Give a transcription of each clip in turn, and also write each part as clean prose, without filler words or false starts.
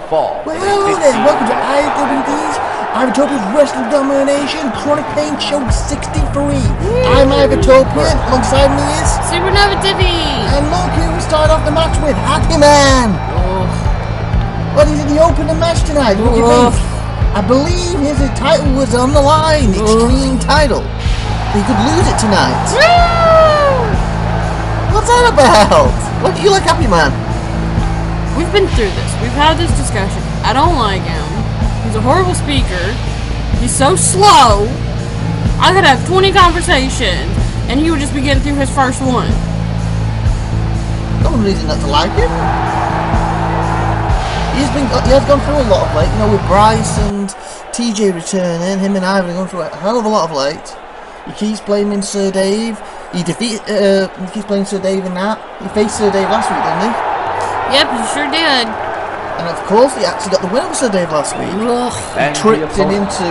fall. Well, hello there, welcome to IWD's IVATOPIA'S Wrestling Domination Chronic Pain Show 63. I'm IVATOPIA, alongside me is SupernovaTiffy. And look who we start off the match with, Happy Man. What is it, he opened the match tonight? What do you think? I believe his title was on the line, Extreme title. He could lose it tonight. What's that about? What do you like, Happy Man? We've been through this. We've had this discussion. I don't like him. He's a horrible speaker. He's so slow. I could have 20 conversations, and he would just be getting through his first one. No reason not to like him. He has gone through a lot of late. You know, with Bryce and TJ returning, him and Ivan have gone through a hell of a lot of late. He keeps blaming Sir Dave. He keeps blaming Sir Dave in that. He faced Sir Dave last week, didn't he? Yep, he sure did. And of course, he actually got the win over Sir Dave last week. He tricked him into...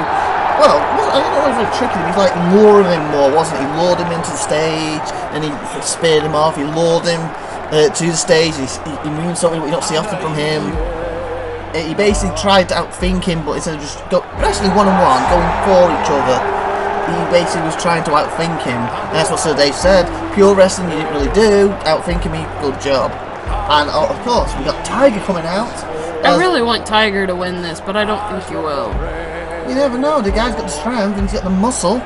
Well, I don't know if he tricked him. He was like luring him more, wasn't he? He lured him into the stage, and he speared him off. He lured him to the stage. He moved something that you don't see often from him. He basically tried to outthink him, but instead of just wrestling one-on-one, going for each other, he basically was trying to outthink him. And that's what Sir Dave said. Pure wrestling you didn't really do. Outthinking me, good job. And of course, we got Tiger coming out. I really want Tiger to win this, but I don't think he will. You never know. The guy's got the strength and he's got the muscle,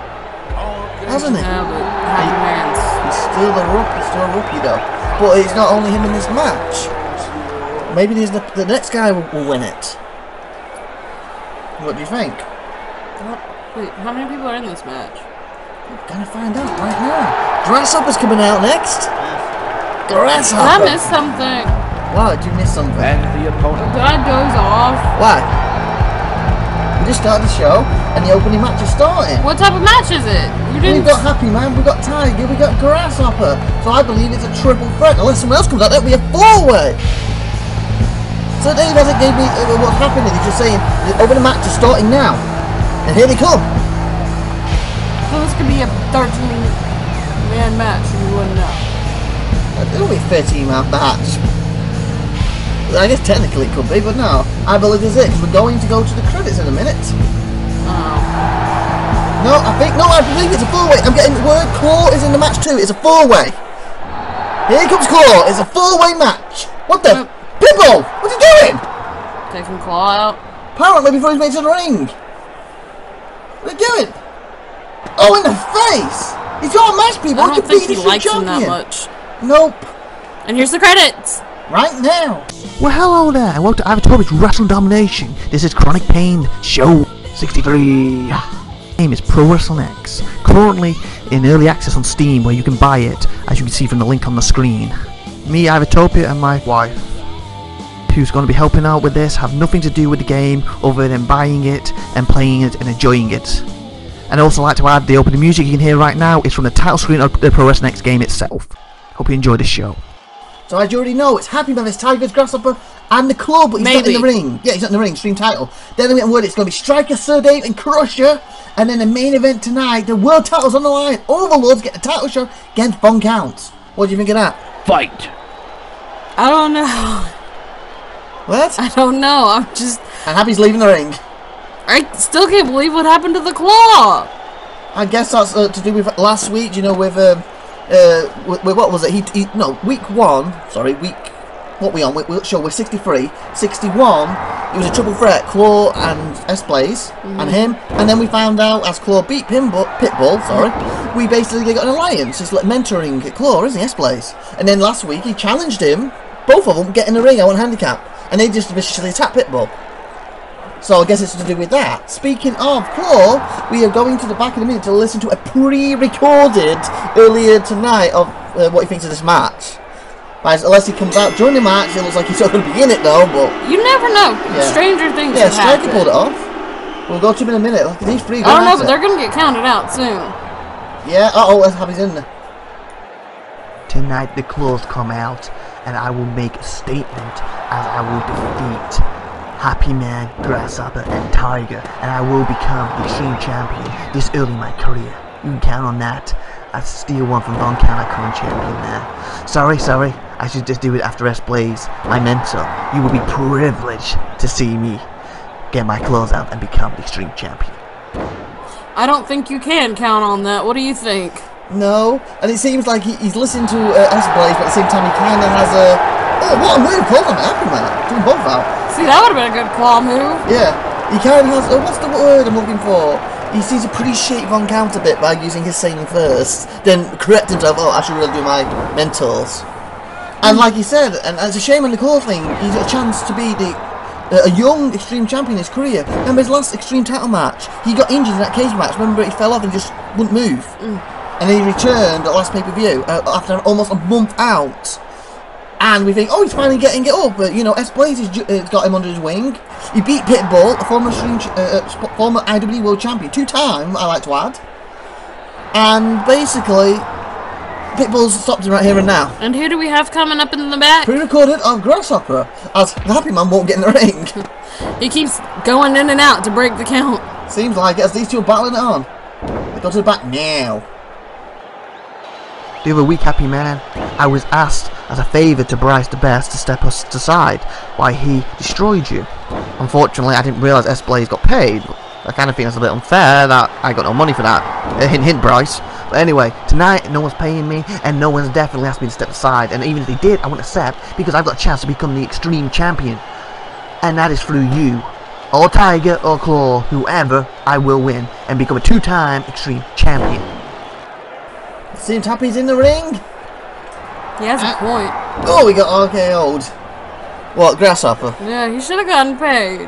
hasn't he? Yeah, but Happy Man's... He's still a rookie though. But it's not only him in this match. Maybe the next guy will win it. What do you think? Wait, how many people are in this match? We're gonna find out right now. Grasshopper's coming out next. Grasshopper. Did I miss something? Why? Did you miss something? And the opponent. Did I doze off? Why? We just started the show, and the opening match is starting. What type of match is it? We've got Happy Man, we've got Tiger, we've got Grasshopper. So I believe it's a triple threat. Unless someone else comes out, that'll be a four-way. So Dave hasn't gave me what's happening. He's just saying the opening match is starting now, and here they come. So this could be a 13-man match, and you wouldn't know. It'll be a 13-man match. I guess technically it could be, but no. I believe this is it, because we're going to go to the credits in a minute. No, I believe it's a four-way. I'm getting the word Claw is in the match too. It's a four-way. Here comes Claw. It's a four-way match. What the? Pitbull! What's he doing? Taking Claw out. Apparently before he's made to the ring. What are you doing? Oh, in the face! He's got a match, people. I don't think he likes him that much. Nope. And here's the credits. Right now. Well, hello there, and welcome to IVATOPIA'S Wrestling Domination. This is Chronic Pain Show 63. My name is Pro Wrestling X, currently in early access on Steam, where you can buy it, as you can see from the link on the screen. Me, IVATOPIA, and my wife, who's going to be helping out with this, have nothing to do with the game other than buying it and playing it and enjoying it. And I'd also like to add, the opening music you can hear right now is from the title screen of the Pro Wrestling X game itself. Hope you enjoy this show. So as you already know, it's Happy Man, it's Tiger's Grasshopper, and the Club, but he's not in the ring. Yeah, he's not in the ring, Extreme title. Then I'm getting word it's going to be Striker, Sir Dave, and Crusher. And then the main event tonight, the world title's on the line. Overlords get the title shot against Fun Counts. What do you think of that? Fight! I don't know. What? I don't know, I'm just... And Happy's leaving the ring. I still can't believe what happened to the Claw. I guess that's to do with last week, you know, with what was it? Week 1. Sorry, week. What we on? We're 63, 61. It was a triple threat: Claw and S-Blaze and him. And then we found out as Claw beat Pitbull. Sorry, we basically got an alliance. It's like mentoring Claw, isn't he? S-Blaze. And then last week he challenged him. Both of them get in the ring. I want handicap, and they just viciously attacked Pitbull. So I guess it's to do with that. Speaking of Claw, we are going to the back in a minute to listen to a pre-recorded earlier tonight of what he thinks of this match. Unless he comes out during the match, it looks like he's not going to be in it though. But you never know. Yeah. Stranger things. Yeah, Striker pulled it off. We'll go to him in a minute. Look at these three. I don't know, but they're going to get counted out soon. Yeah. Let's have his in there. Tonight the Claws come out, and I will make a statement as I will defeat Happy Man, Grasshopper, and Tiger, and I will become the Extreme Champion this early in my career. You can count on that. I steal one from Von Count, I Champion there. Sorry, I should just do it after S-Blaze, my mentor. You will be privileged to see me get my claws out and become the Extreme Champion. I don't think you can count on that. What do you think? No, and it seems like he's listening to S-Blaze, but at the same time he kind of has a... Oh, what a move! Call on Happy Man. Doing both out. See, that would have been a good claw move. Yeah, he kind of has... what's the word I'm looking for? He seems to appreciate Von Count a bit by using his saying first, then correct himself, oh, I should really do my mentors. And like he said, and it's a shame on the core thing, he's got a chance to be a young Extreme Champion in his career. Remember his last Extreme title match? He got injured in that cage match. Remember, he fell off and just wouldn't move. And then he returned at last pay-per-view after almost a month out. And we think, oh, he's finally getting it up. But, you know, S-Blaze has got him under his wing. He beat Pitbull, a former IWD World Champion, 2-time, I like to add. And basically, Pitbull's stopped him right here and now. And who do we have coming up in the back? Pre-recorded on Grasshopper, as the Happy Man won't get in the ring. He keeps going in and out to break the count. Seems like it, as these two are battling it on. They go to the back now. The other week, Happy Man, I was asked as a favour to Bryce the Best to step us aside while he destroyed you. Unfortunately, I didn't realise S-Blaze got paid. I kind of think that's a bit unfair that I got no money for that. Hint, hint, Bryce. But anyway, tonight no one's paying me and no one's definitely asked me to step aside. And even if they did, I wouldn't accept because I've got a chance to become the Extreme Champion. And that is through you. Or Tiger or Claw, whoever, I will win and become a 2-time Extreme Champion. Seems Happy's in the ring. He has a point. Oh, we got RKO'd. What, Grasshopper? Yeah, he should have gotten paid.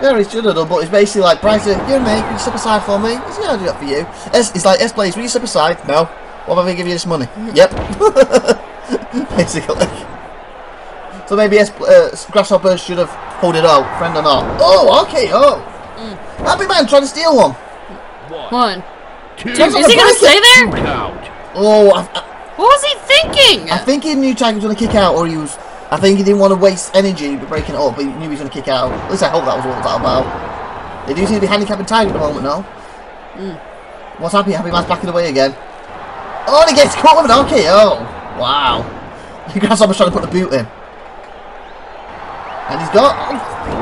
Yeah, he should have done, but it's basically like, Bryce, you're mate, can you step aside for me? He's going to do that for you. It's like, S-Blaze, will you step aside? No. What if I give you this money? Yep. Basically. So maybe Grasshopper should have pulled it out, friend or not. Oh, RKO. Happy Man trying to steal one. One. Two. Is he going to stay there? Oh, What was he thinking? I think he knew Tiger was going to kick out, or he was... I think he didn't want to waste energy breaking it up, but he knew he was going to kick out. At least I hope that was what it was all about. They do seem to be handicapping Tiger at the moment now. What's Happy? Happy Man's backing away again. Oh, and he gets caught with an RKO. Wow. Grasshopper's trying to put the boot in. And he's got...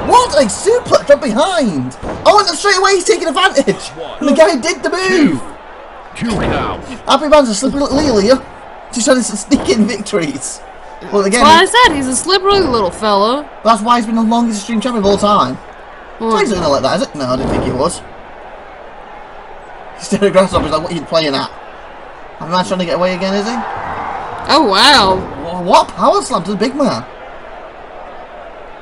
What a suplex from behind. Oh, and then straight away he's taking advantage. And the guy did the move. Two count. Happy Man's a slippery little eel here. Just trying to sneak in victories. Well, again, That's why I said he's a slippery little fella. that's why he's been the longest Extreme Champion of all time. Well, He's not like that, is it? No, I didn't think he was. Instead of Grasshopper's like, what are you playing at? Happy Man's trying to get away again, is he? oh, wow. What a power slam to the big man.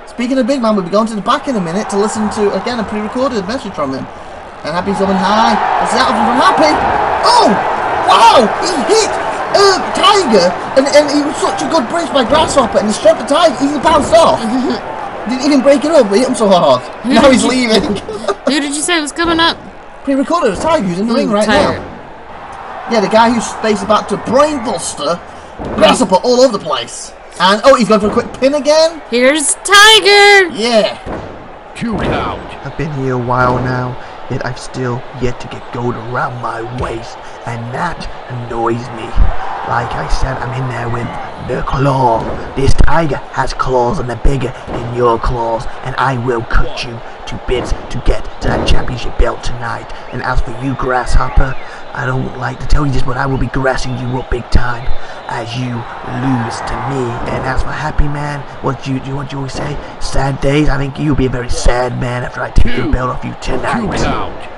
Speaking of big man, we'll be going to the back in a minute to listen to, again, a pre-recorded message from him. And Happy's coming high. Let's see that from Happy. Oh! Wow! He hit Tiger, and he was such a good brace by Grasshopper, and the strength of Tiger, he bounced off. Didn't even break it up, but he hit him so hard. Now he's leaving. Who did you say was coming up? Pre-recorded, it's Tiger who's in the ring right Tiger. now. Yeah, the guy who's basically about to brainbuster Grasshopper all over the place. And, oh, he's going for a quick pin again? Here's Tiger! Yeah. Two count. I've been here a while now, yet I've still yet to get gold around my waist, and that annoys me. Like I said, I'm in there with the claw. This Tiger has claws and they're bigger than your claws, and I will cut you to bits to get to that championship belt tonight. And as for you, Grasshopper, I don't like to tell you this, but I will be grassing you up big time as you lose to me. And as for Happy Man, what you always say? Sad days? I think you'll be a very sad man after I take your belt off you Two tonight. count.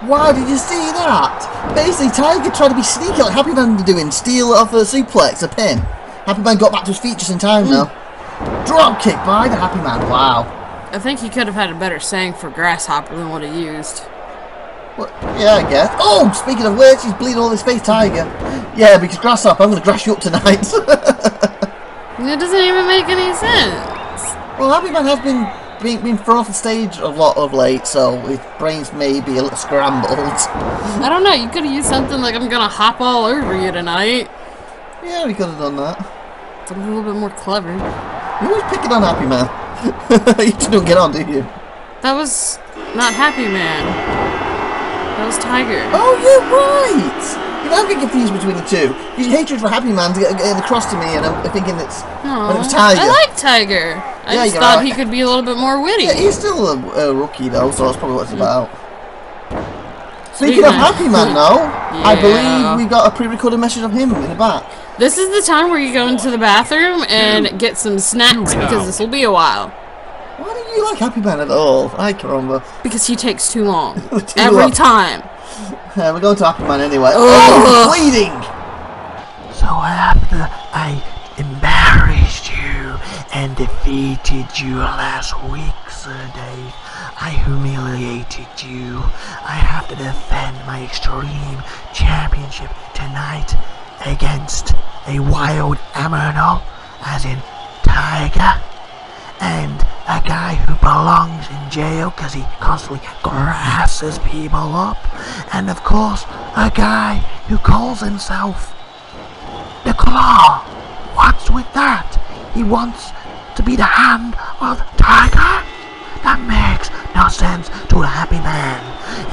Wow, did you see that? Basically, Tiger tried to be sneaky like Happy Man doing, steal off a suplex, a pin. Happy Man got back to his feet just in time now. Drop kick by the Happy Man, wow. I think he could have had a better saying for Grasshopper than what he used. What? Yeah, I guess. Oh, speaking of which, he's bleeding all his face, Tiger. Yeah, because Grasshopper, I'm going to grass you up tonight. It doesn't even make any sense. Well, Happy Man has been thrown off the stage a lot of late, so his brains may be a little scrambled. I don't know, you could have used something like, I'm gonna hop all over you tonight. Yeah, we could have done that. Something a little bit more clever. You always picking on Happy Man. You just don't get on, do you? That was not Happy Man. That was Tiger. Oh, you're right! You I'm getting confused between the two. His hatred for Happy Man to get across to me, and I'm thinking it's when it was Tiger. I like Tiger. I just thought he could be a little bit more witty. Yeah, he's still a rookie though, so that's probably what it's about. Speaking of Happy Man, though, I believe we got a pre-recorded message of him in the back. This is the time where you go into the bathroom and get some snacks because this will be a while. Why don't you like Happy Man at all? I can't remember. Because he takes too long. Every time. We're going to Happy Man anyway. Oh, bleeding! So after I embarrassed you and defeated you last week, Sir Dave, I humiliated you. I have to defend my Extreme Championship tonight against a wild animal, as in Tiger, and a guy who belongs in jail because he constantly grasses people up, and of course a guy who calls himself the Claw. What's with that? He wants to be the hand of Tiger? That makes no sense to a Happy Man.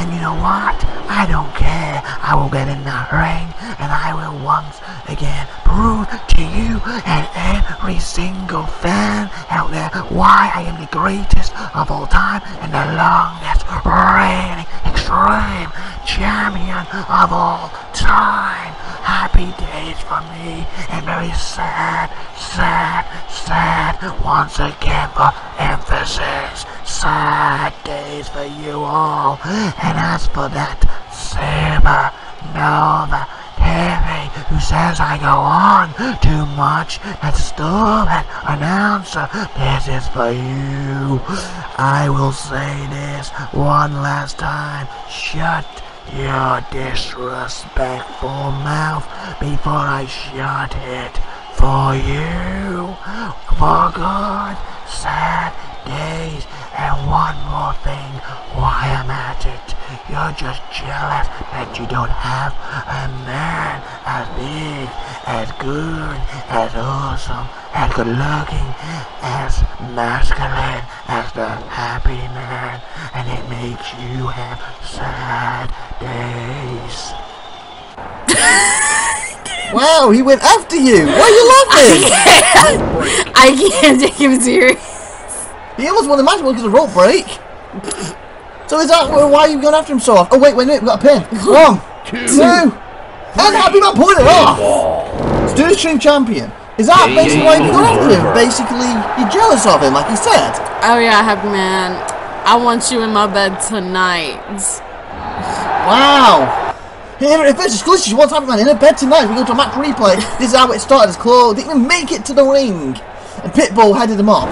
And you know what? I don't care. I will get in that ring and I will once again prove to you and every single fan out there why I am the greatest of all time and the longest reigning Extreme Champion of all time. Happy days for me and very sad, sad, sad once again for emphasis. Sad days for you all. And as for that SupernovaTiffy who says I go on too much, that stupid announcer, this is for you. I will say this one last time. Shut your disrespectful mouth before I shut it for you. For good, sad days. And one more thing, why I'm at it, you're just jealous that you don't have a man as big, as good, as awesome, as good looking, as masculine as the Happy Man, and it makes you have sad days. Wow, he went after you! Why are you laughing? I can't take him serious. He almost won the match because of a rope break. So is that why you going after him so often? Oh wait, we've got a pin. 1, 2, and Happy Man pulled it off. Let's do the Extreme Champion. Is that basically why you're going after him? Basically, you're jealous of him, like he said. Oh yeah, Happy Man. I want you in my bed tonight. Wow. Here at first exclusive, she wants Happy Man in her bed tonight. We go to a match replay. This is how it started. As Claw didn't even make it to the ring, and Pitbull headed him off.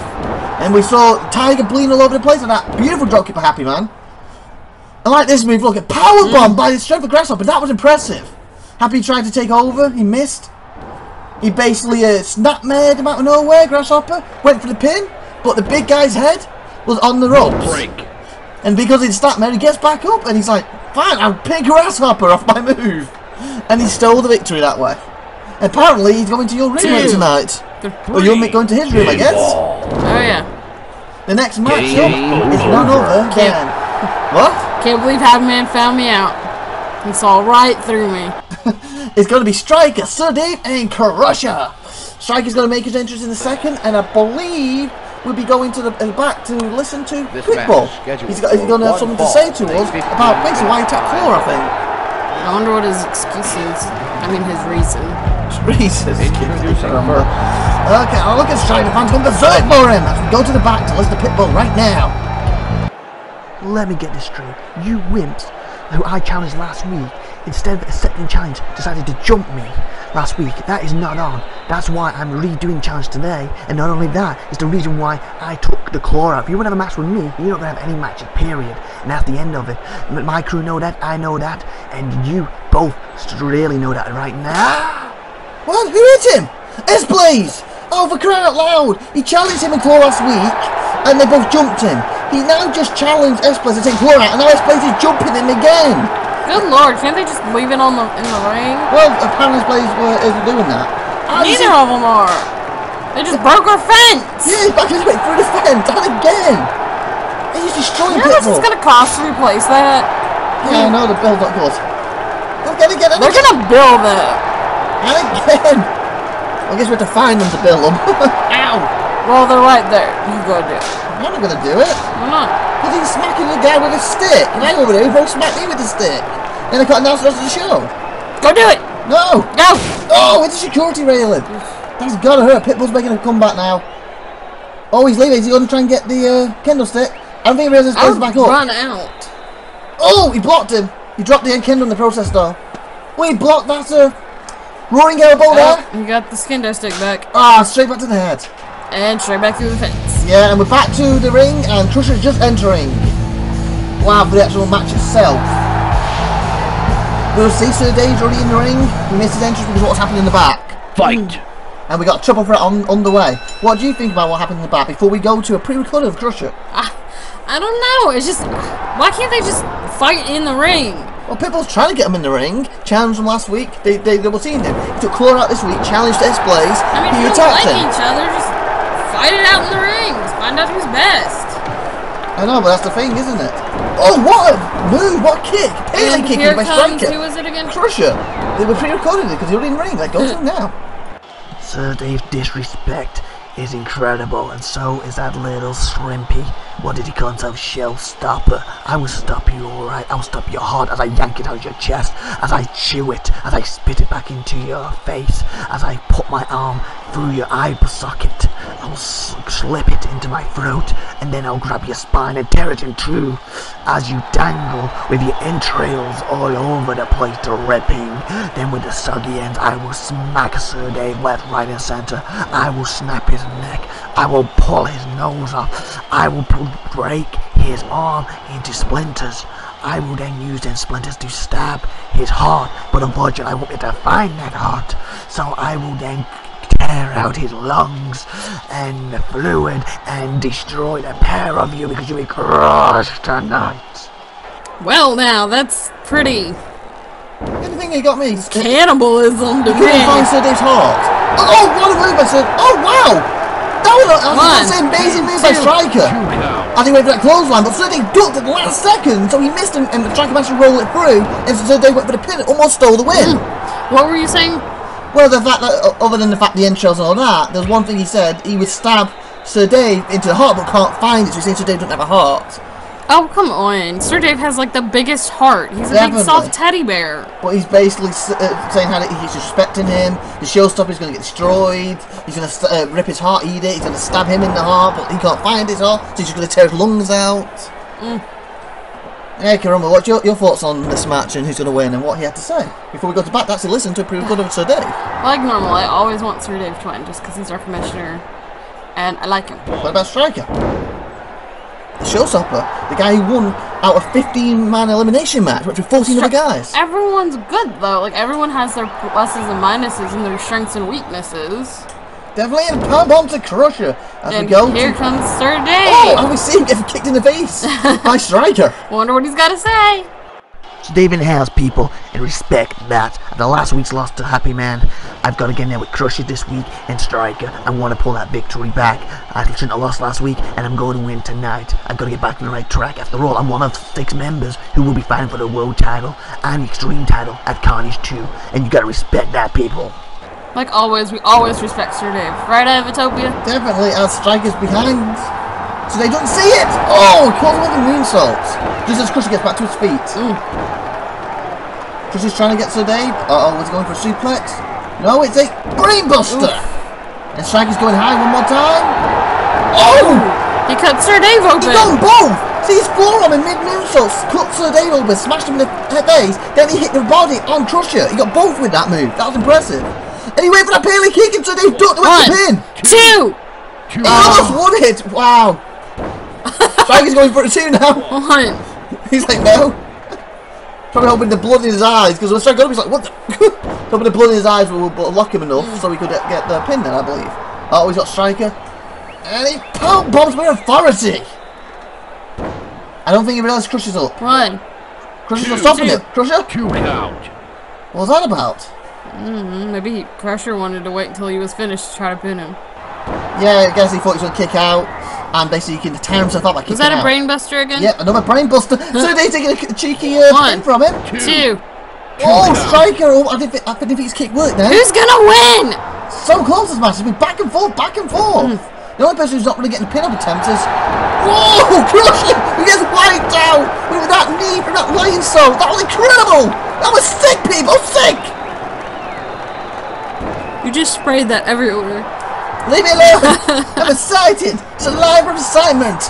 And we saw Tiger bleeding all over the place and that beautiful dropkick for Happy Man. I like this move, look at powerbomb by the strength of Grasshopper. That was impressive. Happy tried to take over, he missed. He basically snap-mared him out of nowhere, Grasshopper. Went for the pin, but the big guy's head was on the ropes. And because he'd snap-mared, he gets back up and he's like, fine, I'll pin Grasshopper off my move. And he stole the victory that way. Apparently, he's going to your room tonight. Or you're going to his room, I guess. Oh yeah. The next match up is none other than... What? Can't believe Happy Man found me out. He saw right through me. It's going to be Striker, Sir Dave, and Crusher. Striker's going to make his entrance in a second, and I believe we'll be going to the back to listen to Pitbull. He's going to have something to say to us about basically why he attacked Claw, I think. I wonder what his excuse is. I mean, his reason. Okay, I'll look at Striker fans going berserk for him as we go to the back to listen to Pitbull right now. Let me get this straight. You wimps who I challenged last week, instead of accepting challenge, decided to jump me last week. That is not on. That's why I'm redoing challenge today. And not only that, it's the reason why I took the Claw out. If you want to have a match with me, you're not going to have any matches, period. And that's the end of it. My crew know that, I know that, and you both really know that right now. What? Who hit him? S-Blaze! Oh, for crying out loud! He challenged him in Claw last week, and they both jumped him. He now just challenged S-Blaze to take Claw out, and now S-Blaze is jumping him again. Good lord, can't they just leave it in the ring? Well, apparently S-Blaze isn't doing that. Neither of them are. They just broke our fence. Yeah, he's back his way through the fence, and again. He's destroying You know how much Pitbull. it's going to cost to replace that? Yeah, I know, the bill's not good. Again. They're gonna bill them. And again. I guess we have to find them to bill them. Ow. Well, they're right there. You go do it. I'm not gonna do it. Why not? Because he's smacking the guy with a stick. And I over there, he both smacked me with the stick. Then I can't announce the rest of the show. Go do it. No. Go. Oh, it's a security railing. That's gotta hurt. Pitbull's making a comeback now. Oh, he's leaving. He's gonna try and get the kendo stick. I don't think he realizes his place back up. Run out. Oh, he blocked him. He dropped the kendo in the process though. Oh, he blocked that roaring elbow there. You got the kendo stick back. Ah, straight back to the head. And straight back through the fence. Yeah, and we're back to the ring, and Crusher's just entering. Wow, for the actual match itself. We'll see Sir Dave's already in the ring. We missed his entrance because of what's happened in the back. Fight! And we got a triple threat on the way. What do you think about what happened in the back before we go to a pre-recorded of Crusher? I don't know. It's just, why can't they just fight in the ring? Well, Pitbull's trying to get him in the ring. Challenged him last week. They double teamed him. He took Claw out this week. Challenged S Blaze. I mean, He if you don't attacked like him. each other, just fight it out in the ring. Just find out who's best. I know, but that's the thing, isn't it? Oh, what a move! What a kick! Pele And kicking here by comes, Striker. who was it again? Crusher. They were pre-recorded it because he already in the ring. Like, go to him now. Sir Dave's disrespect is incredible, and so is that little shrimpy. What did he call himself? Showstopper. I will stop you, alright? I will stop your heart as I yank it out of your chest, as I chew it, as I spit it back into your face, as I put my arm through your eye socket. I will slip it into my throat, and then I'll grab your spine and tear it in two as you dangle with your entrails all over the place, dripping. Then with the soggy ends, I will smack Sir Dave left, right, and center. I will snap his neck. I will pull his nose off. I will break his arm into splinters. I will then use them splinters to stab his heart, but unfortunately I won't be able to find that heart. So I will then tear out his lungs and the fluid and destroy the pair of you because you'll be crushed tonight. Well, now, that's pretty The thing he got me. cannibalism to He couldn't find me. Sir Dave's heart. Oh, what a move by Sir. Oh, wow! That's an amazing move by Striker. I think we went for that clothesline, but Sir Dave ducked at the last second, so he missed him, and the Striker managed to roll it through, and Sir Dave went for the pin, almost stole the win. What were you saying? Well, the fact that, other than the fact the entrails and all that, there's one thing he said, he would stab Sir Dave into the heart, but can't find it, so he's saying Sir Dave doesn't have a heart. Oh, come on. Sir Dave has, like, the biggest heart. He's a Definitely. big, soft teddy bear. But he's basically saying how he's disrespecting him, the showstopper's going to get destroyed, he's going to rip his heart, eat it, he's going to stab him in the heart, but he can't find his heart, so he's just going to tear his lungs out. Hey, Karama, what's your thoughts on this match and who's going to win and what he had to say? Before we go to back, that's to listen to a pre-recorded of Sir Dave. Like normal, I always want Sir Dave to win just because he's our commissioner. And I like him. What about Striker? The showstopper, the guy who won out of 15-man elimination match, which with 14 other guys. Everyone's good, though. Like, everyone has their pluses and minuses and their strengths and weaknesses. Definitely a power bomb to Crusher as And we go. here comes Sir Dave. Oh, and we see him get kicked in the face by Striker. Wonder what he's got to say. So Dave in the house, people, and respect that. After last week's loss to Happy Man, I've got to get in there with Crusher this week and Striker. I want to pull that victory back. I shouldn't have lost last week, and I'm going to win tonight. I've got to get back on the right track. After all, I'm one of 6 members who will be fighting for the world title and the extreme title at Carnage 2, and you got to respect that, people. Like always, we always respect Sir Dave. Right, IVATOPIA? Definitely, as Striker's behind. So they don't see it! Oh, he calls him with the moonsaults. Just as Crusher gets back to his feet. Crusher's trying to get Sir Dave. Uh-oh, was he going for a suplex? No, it's a brainbuster! And Striker's going high one more time. Oh! He cut Sir Dave open! He got them both! See his forearm in mid-moonsault, cut Sir Dave open, smashed him in the face, then he hit the body on Crusher. He got both with that move. That was impressive. And he went for that Pele kick and Sir Dave ducked away from the pin. 2! He almost won it! Wow! Striker's going for it too now. 1. He's like, no. Probably hoping the blood in his eyes, because when Striker got up, he's like, what the? Hoping the blood in his eyes will lock him enough so he could get the pin then, I believe. Oh, he's got Striker. And he power bombs with authority. I don't think he realised Crusher's up. 1. Crusher's not stopping it. Crusher? 2 count. What was that about? Maybe Crusher wanted to wait until he was finished to try to pin him. Yeah, I guess he thought he was going to kick out, and basically he can tear himself out by kicking Was that a out. brain buster again? Yep, another brain buster. So they taking a cheeky pin from him. 2. Oh, Striker! Oh, I think his kick worked there. Who's gonna win? So close this match. It's been back and forth, back and forth. The only person who's not really getting pin-up attempts is... Whoa! Crushing! He gets wiped out with that knee from that lion soul. That was incredible! That was sick, people! Sick! You just sprayed that everywhere. Leave me alone! I'm excited! It's a live assignment!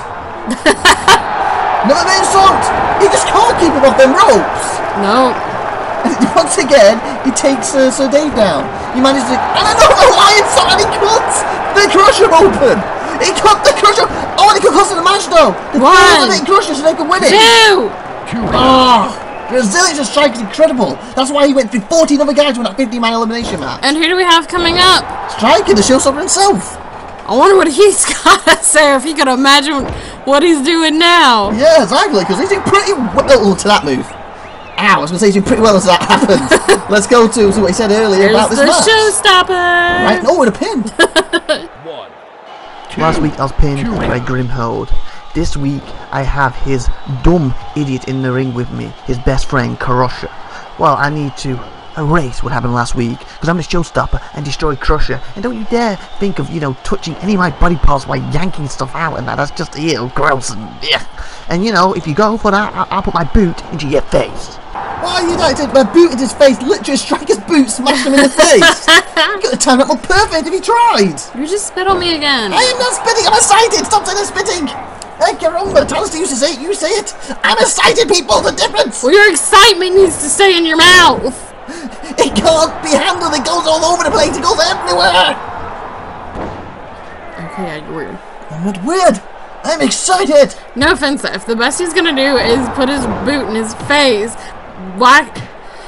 Never been assault! He just can't keep him off them ropes! No. Once again, he takes Sir Dave down. He manages to... And another lion soul, and he cuts the Crusher open! He cut the Crusher... Oh, and he could cost the match, though! The One. Crusher so they could win it! 2! Oh! The resilience of Strike is incredible. That's why he went through 14 other guys to win that 50-man elimination match. And who do we have coming up? Striker, the showstopper himself. I wonder what he's got to say, if he could imagine what he's doing now. Yeah, exactly, because he's doing pretty well to that move. Ow, I was going to say he's doing pretty well until that happened. Let's go to what he said earlier about this There's match. the showstopper. Right, oh, with a pin. 1, 2, Last week I was pinned by Grimhold. This week I have his dumb idiot in the ring with me, his best friend Crusher. Well, I need to erase what happened last week because I'm the showstopper and destroy Crusher. And don't you dare think of, touching any of my body parts while yanking stuff out and that. That's just, gross and yeah. And if you go for that, I'll put my boot into your face. Why are you like my boot in his face? Literally, Striker's boot smashed him in the face. You could have timed that more perfect if he tried. You just spit on me again. I am not spitting. I'm excited. Stop saying I'm spitting. Hey, get wrong, but tell us to use to say it. You say it. I'm excited, people. The difference. Well, your excitement needs to stay in your mouth. It can't be handled. It goes all over the place. It goes everywhere. Okay, yeah, you're weird. I'm not weird. I'm excited. No offense, if the best he's gonna do is put his boot in his face, why?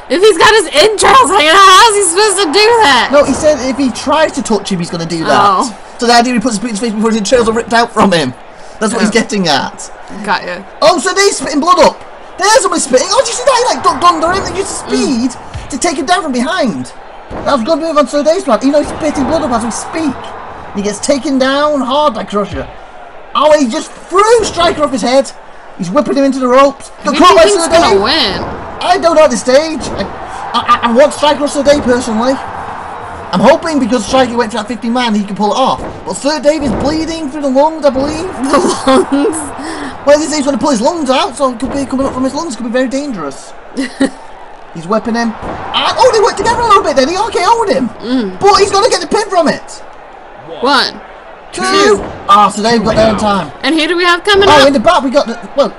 If he's got his entrails hanging out, how's he supposed to do that? No, he said if he tries to touch him, he's going to do that. Oh. So the idea he puts his boot in his face before his entrails are ripped out from him. That's what he's getting at. Got you. Oh, so they're spitting blood up. There's somebody spitting. Oh, did you see that? He ducked under him and used speed to take him down from behind. That was a good move on Sir Dave's part. He's spitting blood up as we speak. He gets taken down hard by Crusher. Oh, he just threw Striker off his head. He's whipping him into the ropes. Who do you think's gonna win? I don't know at this stage. I want Striker or Sir Dave personally. I'm hoping because Striker went for that 50-man he can pull it off. But Sir Dave is bleeding through the lungs, I believe. The lungs? Well, this he's going to pull his lungs out, so it could be coming up from his lungs. Could be very dangerous. He's whipping him. Oh, they worked together a little bit then. He RKO'd him. But he's going to get the pin from it. 1, 2. So Dave got there in time. And who do we have coming up? Oh, in the back we got,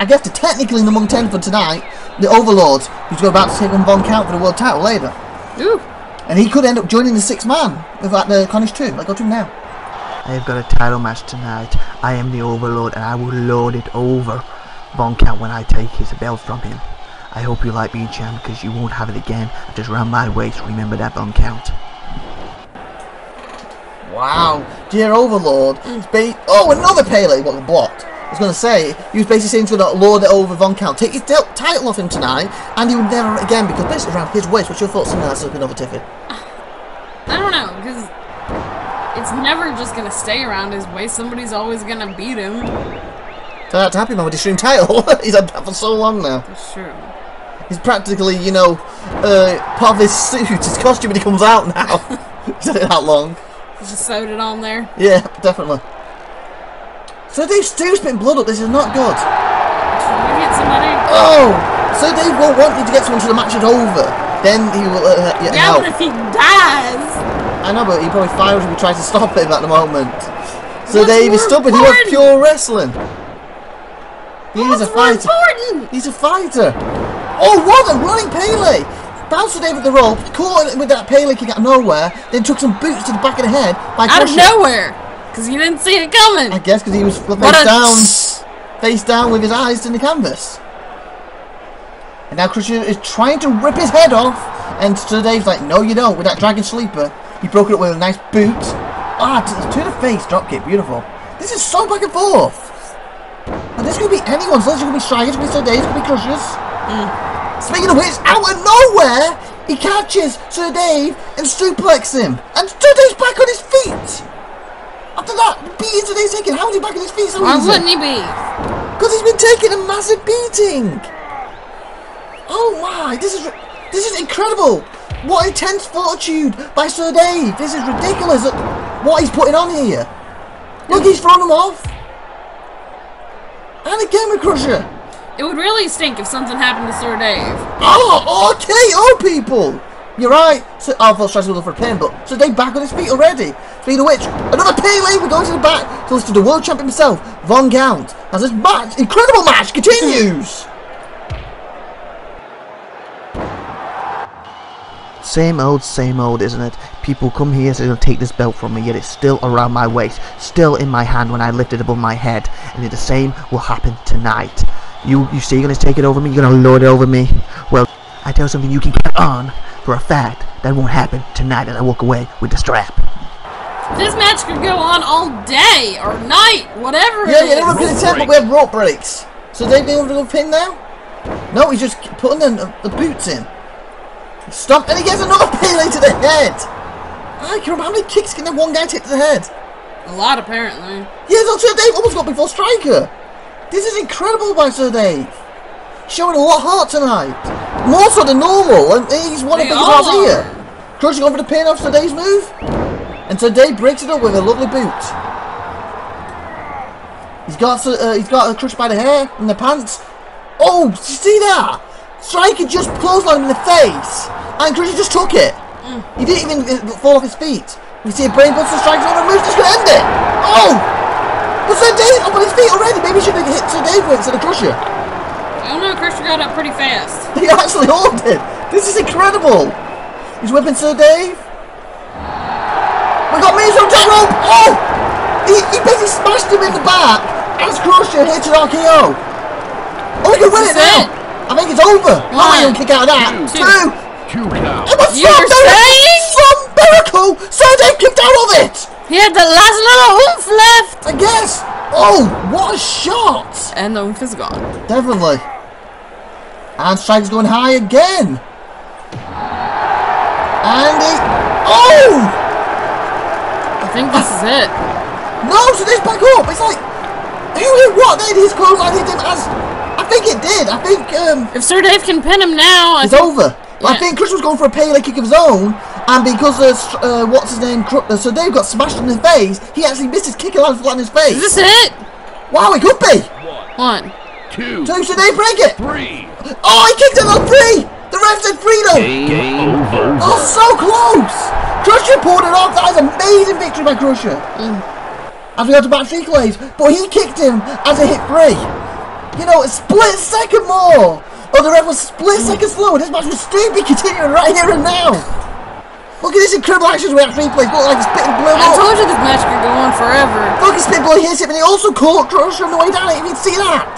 I guess technically number 10 for tonight, the Overlord, who's about to take on Von Count for the world title later. Ooh. And he could end up joining the 6th man with the Kronic 2. I'll go to him now. I have got a title match tonight. I am the Overlord and I will lord it over Von Count when I take his belt from him. I hope you like being champ because you won't have it again. I just round my waist. Remember that, Von Count. Wow, dear Overlord. Oh, another Pele. What, blocked? I was going to say, he was basically saying he's going to lord it over Von Count, take his title off him tonight, and he would never again because basically around his waist. What's your thoughts on that, SupernovaTiffy? I don't know, because it's never just going to stay around his waist. Somebody's always going to beat him. Turn out to happy man with his Extreme title. He's had that for so long now. That's true. He's practically, part of his suit, his costume when he comes out now. He's had it that long. Just sewed it on there. Yeah, definitely. So Dave Stu's spitting blood up. This is not good. Should we get somebody? Oh! So Dave won't want you to get someone until the match is over. Then he will yeah, help. but if he dies... I know, but he probably fires if he tries to stop him at the moment. So What's Dave is more stubborn. He wants important? pure wrestling. He's a What's more fighter. important? He's a fighter. Oh, what a running Pele! Bounced Dave at the rope, caught with that Pele kick out of nowhere, then took some boots to the back of the head by Out of Crusher. nowhere! Because you didn't see it coming! I guess because he was face down with his eyes to the canvas. And now Crusher is trying to rip his head off, and Sir Dave's like, no you don't, with that Dragon Sleeper. He broke it up with a nice boot. To the face, dropkick, beautiful. This is so back and forth. And this could be anyone's, this could be Strikers, could be Sir Dave's, could be Crushers. Speaking of which, out of nowhere, he catches Sir Dave and suplexes him. And Sir Dave's back on his feet. After that, beating Sir Dave's taken, how is he back on his feet so Why easy? wouldn't he be? Because he's been taking a massive beating. Oh my, this is... This is incredible. What intense fortitude by Sir Dave. This is ridiculous. What he's putting on here. Look, he's throwing him off. And again with Crusher. It would really stink if something happened to Sir Dave. Oh, KO people. You're right. So, I thought Striker's going for a pin, but Sir Dave back on his feet already. Speaking of which, another Pele. We're going to the back. Close to the world champion himself, Von Count. As this match, incredible match, continues. Same old, isn't it? People come here, so they'll take this belt from me, yet it's still around my waist, still in my hand when I lift it above my head, and the same will happen tonight. You say you're going to take it over me? You're going to lord it over me? Well, I tell you something you can count on for a fact. That won't happen tonight as I walk away with the strap. This match could go on all day or night, whatever it is. Yeah, never been attempt, but we have rope breaks. So Dave being able to go pin now? No, he's just putting the boots in. Stop, and he gets another Pele to the head. I can't remember how many kicks can one guy take to the head? A lot, apparently. Yeah, so Sir Dave almost got before Striker. This is incredible by Sir Dave. Showing a lot of heart tonight. More so than normal, and he's one of the biggest hearts here. Crusher going for the pin off Sir Dave's move. And Sir Dave breaks it up with a lovely boot. He's got a Crusher by the hair and the pants. Oh, did you see that? Striker just clotheslined him in the face, and Crusher just took it. He didn't even fall off his feet. We see a brainbuster. Striker's on the move, just gonna end it. Oh! But Sir Dave up on his feet already. Maybe he should have hit Sir Dave with instead of Crusher. I don't know, Crusher got up pretty fast. He actually hauled it. This is incredible. He's whipping Sir Dave. We got Miz on top rope. Oh! He basically smashed him in the back as Crusher hits an RKO. Oh, he can win it now. I think it's over. I don't kick out of that. Two. It was some miracle. Sir Dave kicked out of it. He had the last little oomph left. I guess. Oh, what a shot. And the oomph is gone. Definitely. And Striker's going high again. And he... Oh! I think this is it. No, so this back up. It's like... Who did what then? His clothesline hit him as... I think it did. I think... if Sir Dave can pin him now... It's over. Yeah. I think Chris was going for a Pele kick of his own. And because what's his name? Sir Dave got smashed in the face. He actually missed his kick and landed flat in his face. Is this it? Wow, it could be. One. Two. Sir Dave break it. Three. Oh, he kicked it on three. The ref said freedom. Game over. Oh, so close. Crusher pulled it off. That is an amazing victory by Crusher. As we go to back three clays, but he kicked him as it hit three. You know, a split second more. Oh, the ref was split second slower. This match will still be continuing right here and now. Look at this incredible action we have three plays. Look like it's spitting blood I up. told you this match could go on forever. Look, it's spit blood hits him, and he also caught Crusher on the way down. You can see that.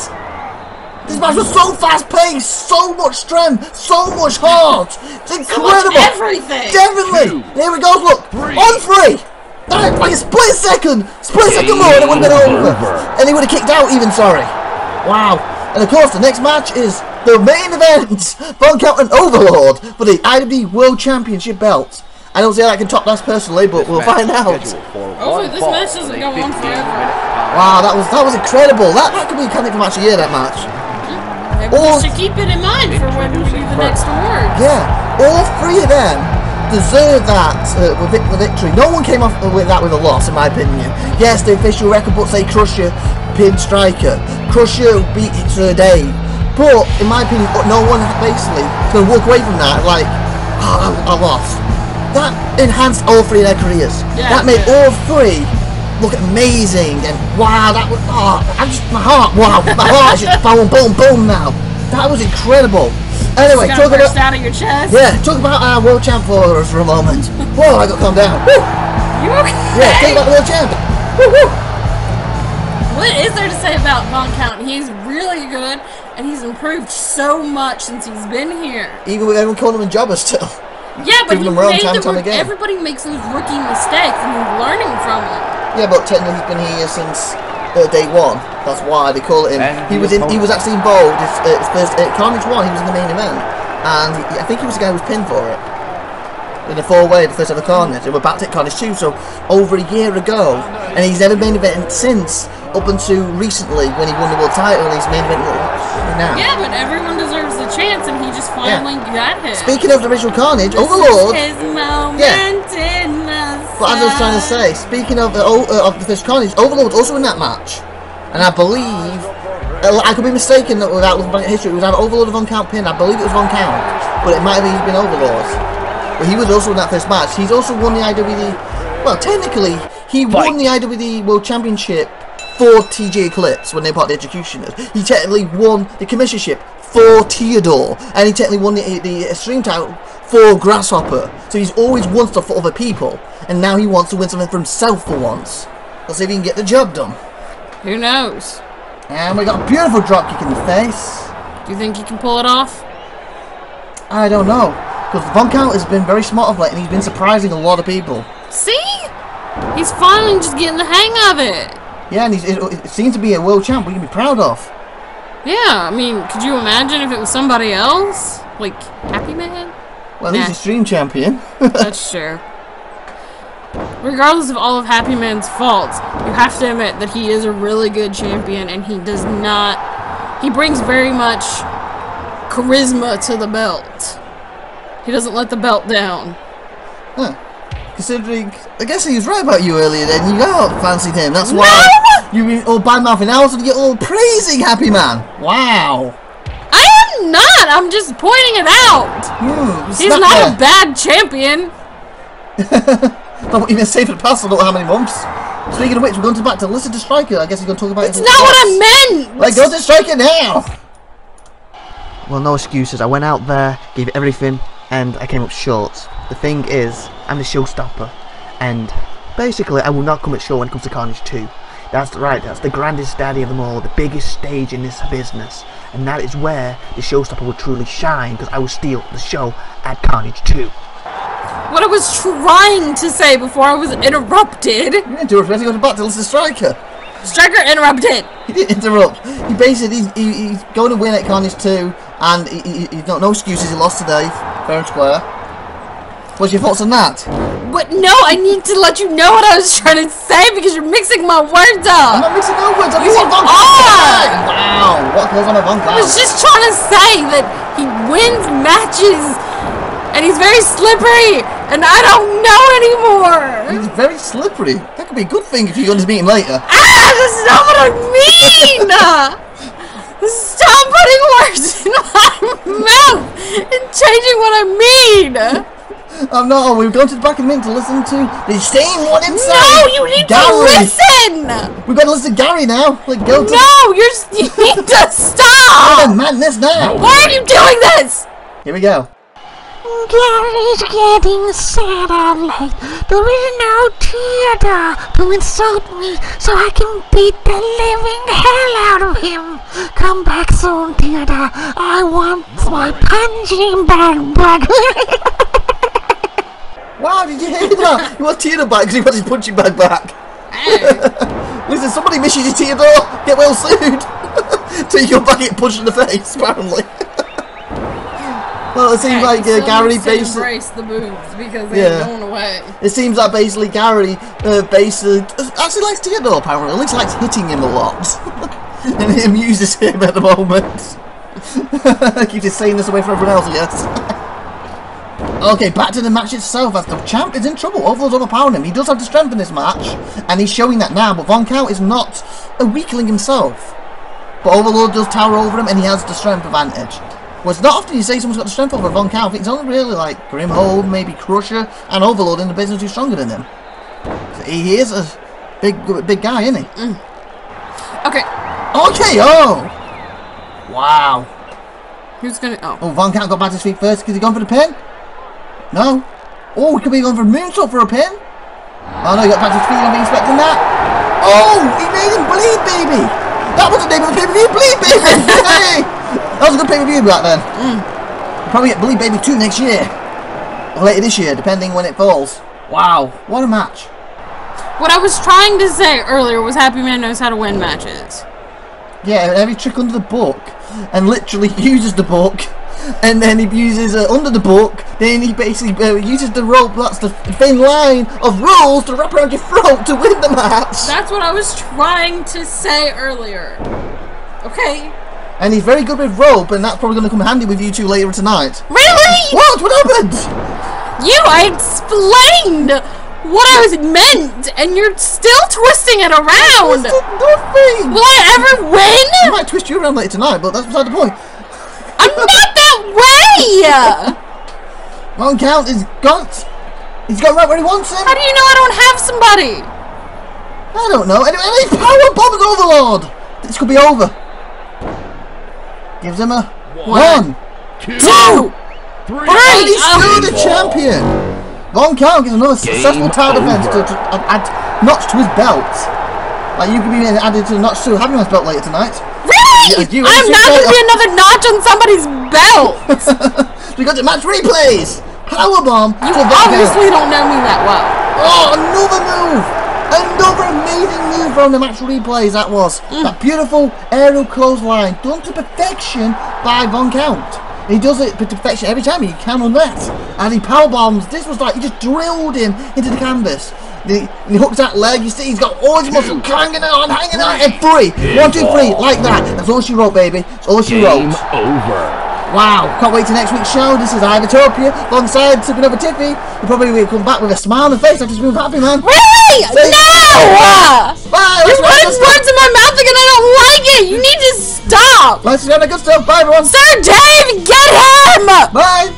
This match was so fast paced, so much strength, so much heart. It's incredible. So much everything. Definitely. Here we go. Look, on three. That like a split second more, and it would have been over. And he would have kicked out even. Sorry. Wow. And of course, the next match is the main event. Von Count and Overlord for the IWD World Championship belt. I don't say I can top that personally, but we'll find out. Hopefully this match doesn't go on forever. Wow, that was incredible. That could be a candidate for match of the year, that match. Maybe we should keep it in mind for when we do the next award. Yeah, all three of them deserve that victory. No one came off with that with a loss, in my opinion. Yes, the official record books say Crusher pinned Striker. Crusher beat Sir Dave. But, in my opinion, no one basically can walk away from that like, oh, I lost. That enhanced all three of their careers. Yeah, that made all three look amazing. And wow, that was, my heart is just boom, boom, boom now. That was incredible. Anyway, talk about out of your chest. Yeah, talk about our world champ for us for a moment. Whoa, I got calmed down. Woo. You okay? Yeah, think about the world champ. Woo, woo. What is there to say about Von Count? He's really good, and he's improved so much since he's been here. Even with everyone calling him a jobber still. Yeah, but he made everybody makes those rookie mistakes, and he's learning from them. Yeah, but technically he's been here since day one. That's why they call it him. He was actually involved. His first Kronic 1. He was in the main event, and I think he was the guy who was pinned for it in the four-way, the first ever Kronic. And we're back to Kronic 2, so over a year ago, and he's never main event since up until recently when he won the world title. And he's main event Now. Yeah, but everyone deserves the chance, and he just finally got him. Speaking of the original Carnage, This Overlord. is his moment in the But as I was trying to say, speaking of the first Carnage, Overlord also in that match, and I believe I could be mistaken without looking back at history. It was either Overlord or Von Count pin. I believe it was Von Count, but it might have even been Overlord. But he was also in that first match. He's also won the IWD. Well, technically, he won the IWD World Championship for TJ Eclipse when they part the Executioners. He technically won the commissionership for Theodore, and he technically won the Extreme title for Grasshopper. So he's always won stuff for other people, and now he wants to win something for himself for once. Let's see if he can get the job done. Who knows? And we got a beautiful dropkick in the face. Do you think he can pull it off? I don't know, because Von Count has been very smart of late, and he's been surprising a lot of people. See? He's finally just getting the hang of it. Yeah, and it seems to be a world champ we can be proud of. Yeah, I mean, could you imagine if it was somebody else? Like, Happy Man? Well, he's Extreme Champion. That's true. Regardless of all of Happy Man's faults, you have to admit that he is a really good champion, and he does not... He brings very much charisma to the belt. He doesn't let the belt down. Huh. Considering, I guess he was right about you earlier then, you got fancied him, that's why you've been all bad-mouthing now, so you're all praising Happy Man. Wow. I am not, I'm just pointing it out. He's not a bad champion. Not what you've been saying for the past, I don't know how many months. Speaking of which, we're going back to listen to Striker, I guess he's going to talk about it. It's not what I meant. Like, go to Striker now. Well, no excuses. I went out there, gave it everything, and I came up short. The thing is, I'm the showstopper, and basically I will not come at short when it comes to Carnage 2. That's right, that's the grandest daddy of them all, the biggest stage in this business, and that is where the showstopper will truly shine, because I will steal the show at Carnage 2. What I was trying to say before I was interrupted. You didn't do it, you got back to listen to Striker. Striker interrupted. He didn't interrupt. He basically, he's going to win at Carnage 2, and he's got no excuses, he lost today, fair and square. What's your thoughts on that? What? No, I need to let you know what I was trying to say because you're mixing my words up. I'm not mixing no words up. You are. Wow, what goes on a Von Count? I was just trying to say that he wins matches and he's very slippery and I don't know anymore. He's very slippery. That could be a good thing if you're going to meet him later. That's not what I mean. Stop putting words in my mouth and changing what I mean. I'm not. We're going to the back of the minute to listen to the same one inside. No, you need to listen. We've got to listen to Gary now. Like, go to. No, you need to stop. Oh, madness now. Why are you doing this? Here we go. Gary's getting sadder late. There is no Theodore to insult me, so I can beat the living hell out of him. Come back soon, Theodore. I want my punching bag back. Wow, did you hear that? He wants Theodore back because he wants his punching bag back. Listen, somebody misses your Theodore. Get well sued. Till you go back and get punched in the face, apparently. Well, it seems like Gary basically embrace the boobs because they're going away. It seems like basically Gary basically actually likes Theodore. Apparently, at least likes hitting him a lot, and it amuses him at the moment. Keeps his saying this away from everyone else, I guess. Okay, back to the match itself. As the champ is in trouble, Overlord's overpowering him. He does have the strength in this match, and he's showing that now. But Von Count is not a weakling himself. But Overlord does tower over him, and he has the strength advantage. Well, it's not often you say someone's got the strength over Von Count. I think it's only really like Grimhold, maybe Crusher, and Overlord in the business who's stronger than him. So he is a big guy, isn't he? Okay. Okay, oh! Wow. Who's gonna... Oh, Von Count got back to his feet first because he gone for the pin? No. Oh, he could be going for a moonsault for a pin. Oh no, he got back to his feet. I'm expecting that. Oh, he made him bleed, baby. That was the name of the pay-per-view, Bleed Baby. Hey, that was a good pay-per-view back then. Probably get Bleed Baby 2 next year, or later this year, depending when it falls. Wow, what a match. What I was trying to say earlier was Happy Man knows how to win matches. Yeah, every trick under the book, and literally uses the book. And then he uses under the book, then he basically uses the rope, that's the thin line of rules to wrap around your throat to win the match. That's what I was trying to say earlier. Okay? and he's very good with rope, and that's probably going to come handy with you two later tonight. Really? What happened? I explained what I was meant, and you're still twisting it around. Nothing. Will I ever win? I might twist you around later tonight, but that's beside the point. I'm not that way. 1 count is got. He's got right where he wants him. How do you know I don't have somebody? I don't know. Anyway, power bombs overlord. This could be over. Gives him a 1, 2, 3. and he's still the champion. 1 count gives another successful tower defense to add notch to his belt. Like you could be added to the notch too. Having his belt later tonight. Really? Yeah, I'm not going to be another notch on somebody's belt. We got the match replays. Powerbomb. You obviously don't know me that well. Oh, another move. Another amazing move from the match replays. That was that beautiful aerial clothesline done to perfection by Von Count. He does it to perfection every time he can on that. And he powerbombs. This was like he just drilled him into the canvas. He hooks that leg. You see, he's got all his muscle hanging on, and 3, 1, 2, 3, like that. That's all she wrote, baby. That's all she wrote. Game over. Wow, can't wait till next week's show. This is IVATOPIA alongside SupernovaTiffy. We'll probably come back with a smile on the face. I just move happy, man. Really? Say No! bye. You're putting words in my mouth again. I don't like it. You need to stop. Let's go. Good stuff. Bye, everyone. Sir Dave, get him! Bye.